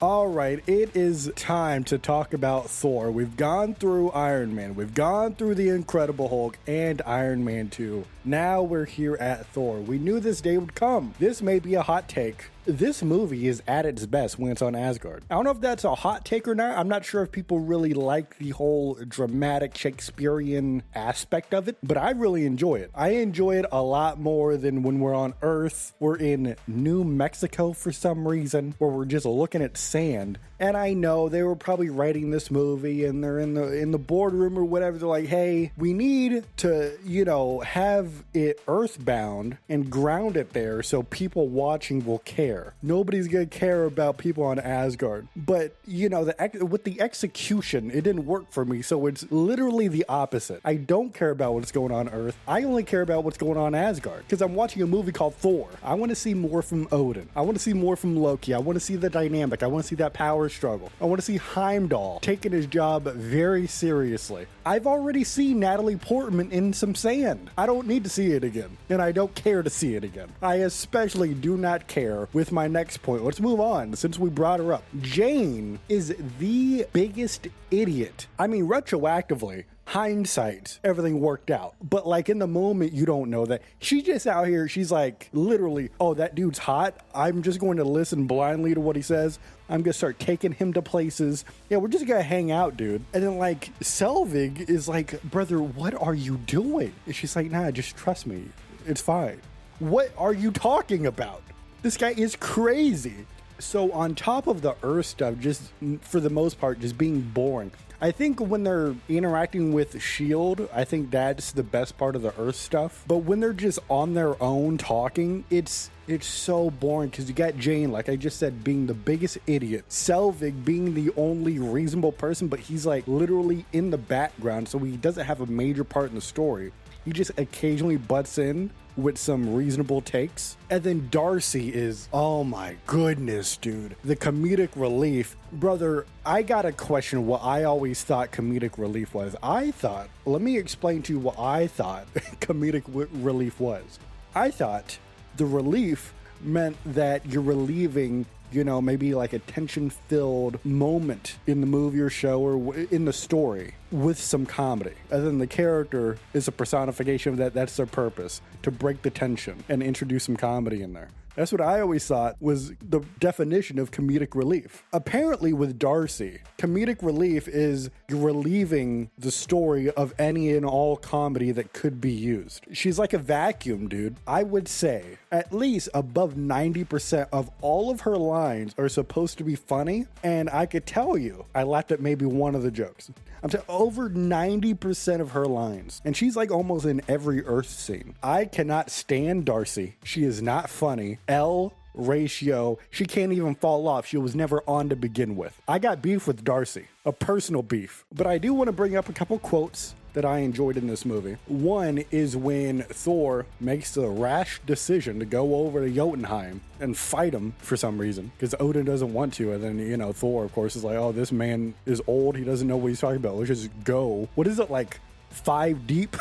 All right, it is time to talk about Thor. We've gone through Iron Man, we've gone through the Incredible Hulk and Iron Man 2. Now we're here at Thor. We knew this day would come. This may be a hot take. This movie is at its best when it's on Asgard. I don't know if that's a hot take or not. I'm not sure if people really like the whole dramatic Shakespearean aspect of it, but I really enjoy it. I enjoy it a lot more than when we're on Earth. We're in New Mexico for some reason, where we're just looking at sand. And I know they were probably writing this movie and they're in the boardroom or whatever. They're like, hey, we need to, have it earthbound and ground it there so people watching will care. Nobody's gonna care about people on Asgard. But, with the execution, it didn't work for me. So it's literally the opposite. I don't care about what's going on Earth. I only care about what's going on Asgard because I'm watching a movie called Thor. I want to see more from Odin. I want to see more from Loki. I want to see the dynamic. I want to see that power struggle. I want to see Heimdall taking his job very seriously. I've already seen Natalie Portman in some sand. I don't need to see it again, and I don't care to see it again. I especially do not care with my next point. Let's move on since we brought her up. Jane is the biggest idiot. I mean, retroactively, hindsight, everything worked out. But like in the moment, you don't know that. She's just out here. She's like, literally, oh, that dude's hot. I'm just going to listen blindly to what he says. I'm going to start taking him to places. Yeah, we're just going to hang out, dude. And then like Selvig is like, brother, what are you doing? And she's like, nah, just trust me. It's fine. What are you talking about? This guy is crazy. So on top of the Earth stuff, just for the most part, just being boring. I think when they're interacting with S.H.I.E.L.D., I think that's the best part of the Earth stuff. But when they're just on their own talking, it's so boring because you got Jane, like I just said, being the biggest idiot. Selvig being the only reasonable person, but he's like literally in the background, so he doesn't have a major part in the story. He just occasionally butts in with some reasonable takes. And then Darcy is, oh my goodness, dude. The comedic relief. Brother, I gotta question what I always thought comedic relief was. Let me explain to you what I thought comedic relief was. I thought the relief meant that you're relieving maybe like a tension-filled moment in the movie or show or in the story with some comedy. And then the character is a personification of that. That's their purpose, to break the tension and introduce some comedy in there. That's what I always thought was the definition of comedic relief. Apparently with Darcy, comedic relief is you're relieving the story of any and all comedy that could be used. She's like a vacuum, dude. I would say at least above 90% of all of her lines are supposed to be funny. And I could tell you, I laughed at maybe one of the jokes. I'm saying over 90% of her lines. And she's like almost in every Earth scene. I cannot stand Darcy. She is not funny. L ratio, she can't even fall off. She was never on to begin with. I got beef with Darcy, a personal beef. But I do want to bring up a couple quotes that I enjoyed in this movie. One is when Thor makes the rash decision to go over to Jotunheim and fight him for some reason, because Odin doesn't want to. And then, Thor, of course, is like, oh, this man is old. He doesn't know what he's talking about. Let's just go. What is it, like 5 deep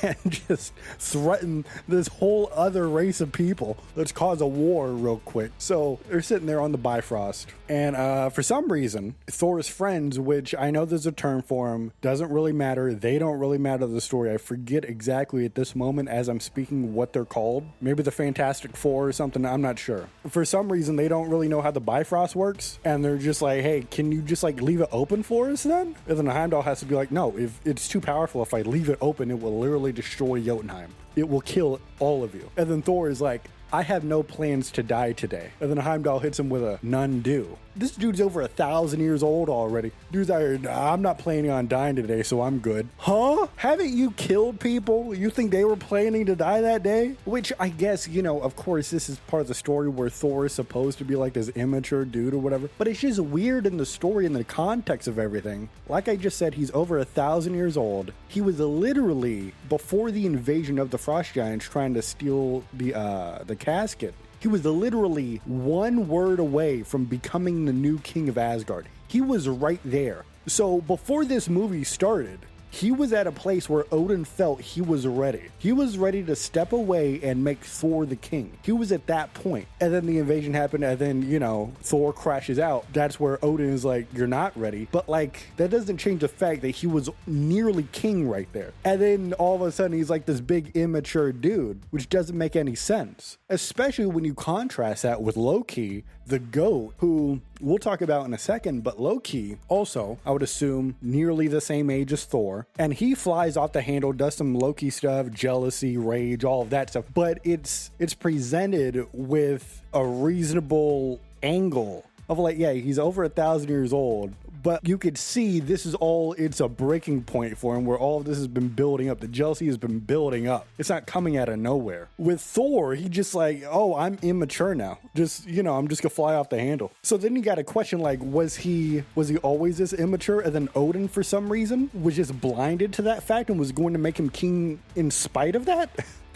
and just threaten this whole other race of people. Let's cause a war real quick. So they're sitting there on the Bifrost, and for some reason, Thor's friends, which I know there's a term for them, doesn't really matter. They don't really matter to the story. I forget exactly at this moment as I'm speaking what they're called. Maybe the Fantastic Four or something. I'm not sure. For some reason, they don't really know how the Bifrost works, and they're just like, hey, can you just like leave it open for us then? And then Heimdall has to be like, no, if it's too powerful, if I leave it open, it will literally destroy Jotunheim. It will kill all of you. And then Thor is like, I have no plans to die today. And then Heimdall hits him with a none do. This dude's over 1,000 years old already. Dude's like, I'm not planning on dying today, so I'm good. Huh? Haven't you killed people? You think they were planning to die that day? Which I guess, of course, this is part of the story where Thor is supposed to be like this immature dude or whatever. But it's just weird in the story and the context of everything. Like I just said, he's over 1,000 years old. He was literally, before the invasion of the Frost Giants, trying to steal the casket. He was literally one word away from becoming the new king of Asgard. He was right there. So before this movie started, he was at a place where Odin felt he was ready. He was ready to step away and make Thor the king. He was at that point. And then the invasion happened, and then, you know, Thor crashes out. That's where Odin is like, you're not ready. But like, that doesn't change the fact that he was nearly king right there. And then all of a sudden he's like this big immature dude, which doesn't make any sense. Especially when you contrast that with Loki, the goat, who we'll talk about in a second, but Loki also, I would assume, nearly the same age as Thor. And he flies off the handle, does some Loki stuff, jealousy, rage, all of that stuff. But it's presented with a reasonable angle of like, yeah, he's over 1,000 years old, but you could see this is all, it's a breaking point for him where all of this has been building up. The jealousy has been building up. It's not coming out of nowhere. With Thor, he just like, oh, I'm immature now. Just, you know, I'm just gonna fly off the handle. So then you got a question like, was he always this immature? And then Odin, for some reason, was just blinded to that fact and was going to make him king in spite of that?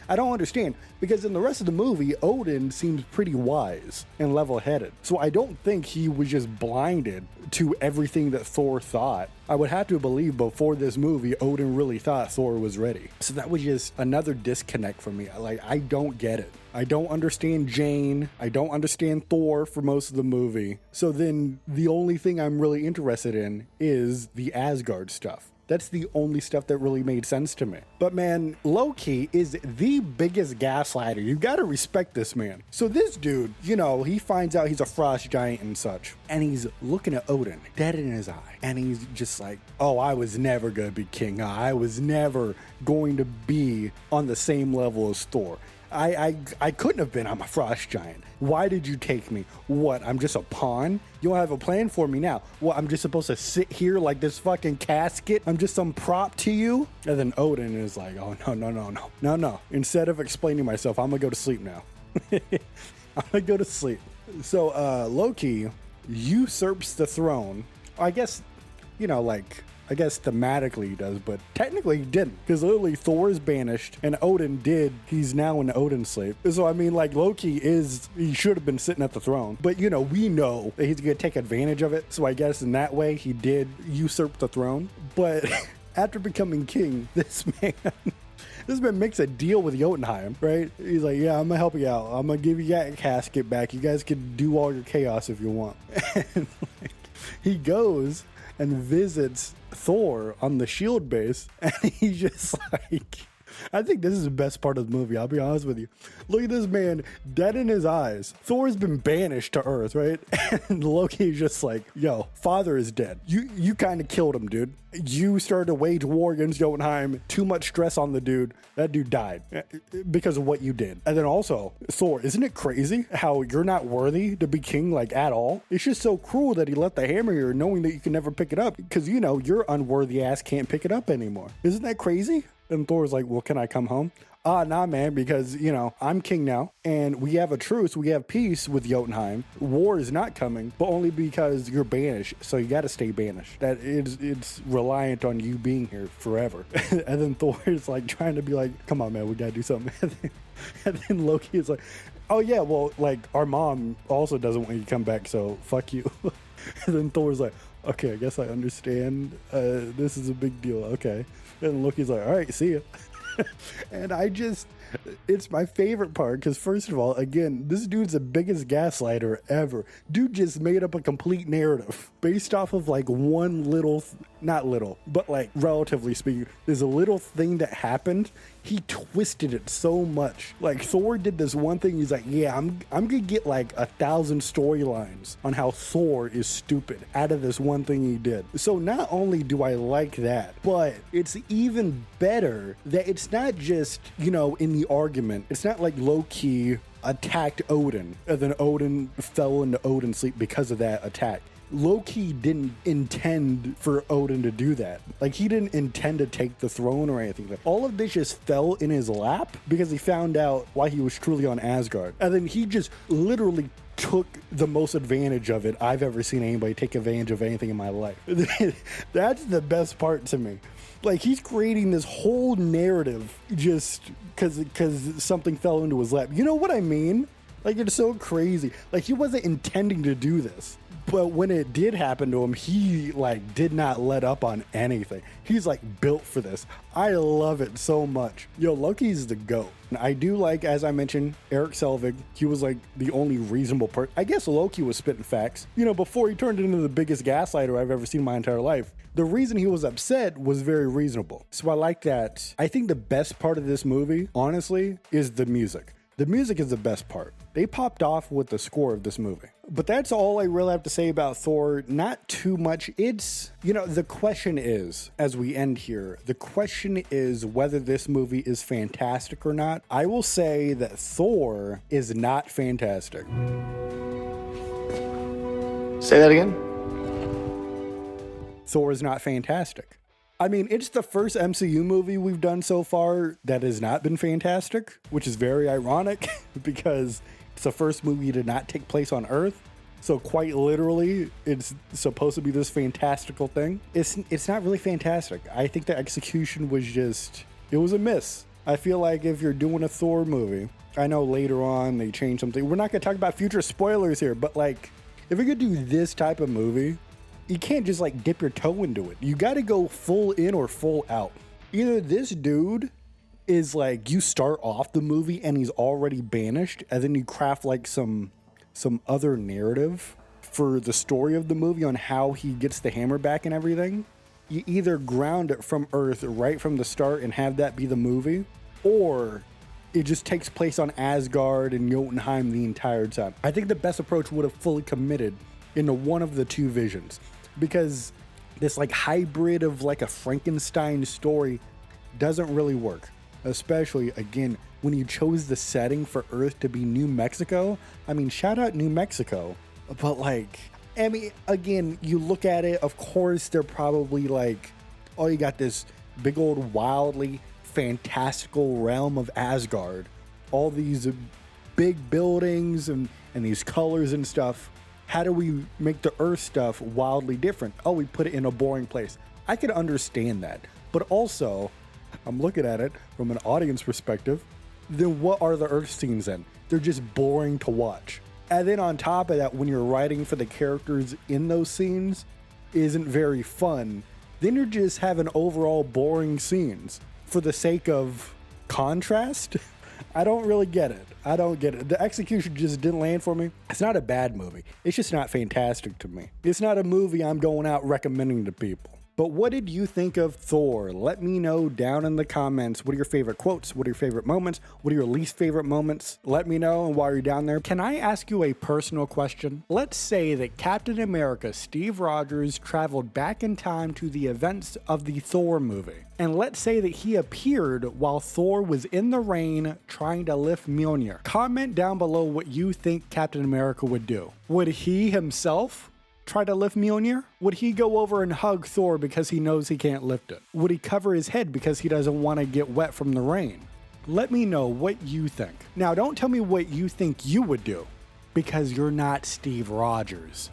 I don't understand, because in the rest of the movie, Odin seems pretty wise and level-headed. So I don't think he was just blinded to everything that Thor thought. I would have to believe before this movie, Odin really thought Thor was ready. So that was just another disconnect for me. Like, I don't get it. I don't understand Jane. I don't understand Thor for most of the movie. So then the only thing I'm really interested in is the Asgard stuff. That's the only stuff that really made sense to me. But man, Loki is the biggest gaslighter. You gotta respect this man. So this dude, you know, he finds out he's a frost giant and such, and he's looking at Odin, dead in his eye. And he's just like, oh, I was never gonna be king. I was never going to be on the same level as Thor. I couldn't have been. I'm a frost giant. Why did you take me? What? I'm just a pawn? You don't have a plan for me now. What? I'm just supposed to sit here like this fucking casket? I'm just some prop to you? And then Odin is like, oh, no. Instead of explaining myself, I'm gonna go to sleep now. I'm gonna go to sleep. So Loki usurps the throne. I guess, you know, like, I guess thematically he does, but technically he didn't, because literally Thor is banished and Odin did. He's now in Odin's sleep. So I mean, like, Loki he should have been sitting at the throne, but you know, we know that he's gonna take advantage of it. So I guess in that way he did usurp the throne. But after becoming king, this man makes a deal with Jotunheim, right? He's like, yeah, I'm gonna help you out. I'm gonna give you that casket back. You guys can do all your chaos if you want. And like, he goes and visits Thor on the shield base, and he's just like, I think this is the best part of the movie, I'll be honest with you. Look at this man, dead in his eyes. Thor's been banished to Earth, right? And Loki's just like, yo, father is dead. You kind of killed him, dude. You started to wage war against Jotunheim. Too much stress on the dude. That dude died because of what you did. And then also, Thor, isn't it crazy how you're not worthy to be king, like, at all? It's just so cruel that he left the hammer here knowing that you can never pick it up because, you know, your unworthy ass can't pick it up anymore. Isn't that crazy? And Thor's like, well, can I come home? Nah, man, because, you know, I'm king now, and we have a truce, we have peace with Jotunheim. War is not coming, but only because you're banished, so you gotta stay banished. It's reliant on you being here forever. And then Thor is like trying to be like, come on, man, we gotta do something. And then Loki is like, oh yeah, well, like, our mom also doesn't want you to come back, so fuck you. And then Thor's like, okay, I guess I understand. This is a big deal, okay. And Loki's like, all right, see ya. And it's my favorite part because, first of all, again, this dude's the biggest gaslighter ever. Dude just made up a complete narrative based off of like one little, not little, but like relatively speaking, there's a little thing that happened. He twisted it so much. Like, Thor did this one thing. He's like, yeah, I'm gonna get like 1,000 storylines on how Thor is stupid out of this one thing he did. So not only do I like that, but it's even better that it's not just, you know, in the argument. It's not like Loki attacked Odin and then Odin fell into Odin's sleep because of that attack. Loki didn't intend for Odin to do that. Like, he didn't intend to take the throne or anything. All of this just fell in his lap because he found out why he was truly on Asgard. And then he just literally took the most advantage of it I've ever seen anybody take advantage of anything in my life. That's the best part to me. Like, he's creating this whole narrative just because something fell into his lap. You know what I mean? Like, it's so crazy. Like, he wasn't intending to do this. But when it did happen to him, he like did not let up on anything. He's like built for this. I love it so much. Yo, Loki's the GOAT. I do like, as I mentioned, Eric Selvig. He was like the only reasonable person. I guess Loki was spitting facts. You know, before he turned into the biggest gaslighter I've ever seen in my entire life. The reason he was upset was very reasonable. So I like that. I think the best part of this movie, honestly, is the music. The music is the best part. They popped off with the score of this movie. But that's all I really have to say about Thor. Not too much. It's, you know, the question is, as we end here, the question is whether this movie is fantastic or not. I will say that Thor is not fantastic. Say that again? Thor is not fantastic. I mean, it's the first MCU movie we've done so far that has not been fantastic, which is very ironic because it's the first movie to not take place on Earth. So quite literally, it's supposed to be this fantastical thing. It's not really fantastic. I think the execution was it was a miss. I feel like if you're doing a Thor movie, I know later on they changed something. We're not going to talk about future spoilers here, but like, if you're going to do this type of movie, you can't just like dip your toe into it. You got to go full in or full out. Either this dude is like, you start off the movie and he's already banished, and then you craft like some other narrative for the story of the movie on how he gets the hammer back and everything. You either ground it from Earth right from the start and have that be the movie, or it just takes place on Asgard and Jotunheim the entire time. I think the best approach would have fully committed into one of the two visions, because this like hybrid of like a Frankenstein story doesn't really work. Especially, again, when you chose the setting for Earth to be New Mexico. I mean, shout out New Mexico. But like, I mean, again, you look at it, of course, they're probably like, oh, you got this big old wildly fantastical realm of Asgard. All these big buildings and these colors and stuff. How do we make the Earth stuff wildly different? Oh, we put it in a boring place. I can understand that. But also, I'm looking at it from an audience perspective, then what are the Earth scenes then? They're just boring to watch. And then on top of that, when you're writing for the characters in those scenes isn't very fun, then you're just having overall boring scenes for the sake of contrast. I don't really get it. I don't get it. The execution just didn't land for me. It's not a bad movie. It's just not fantastic to me. It's not a movie I'm going out recommending to people. But what did you think of Thor? Let me know down in the comments. What are your favorite quotes? What are your favorite moments? What are your least favorite moments? Let me know. And while you're down there, can I ask you a personal question? Let's say that Captain America, Steve Rogers, traveled back in time to the events of the Thor movie. And let's say that he appeared while Thor was in the rain trying to lift Mjolnir. Comment down below what you think Captain America would do. Would he himself try to lift Mjolnir? Would he go over and hug Thor because he knows he can't lift it? Would he cover his head because he doesn't want to get wet from the rain? Let me know what you think. Now, don't tell me what you think you would do, because you're not Steve Rogers.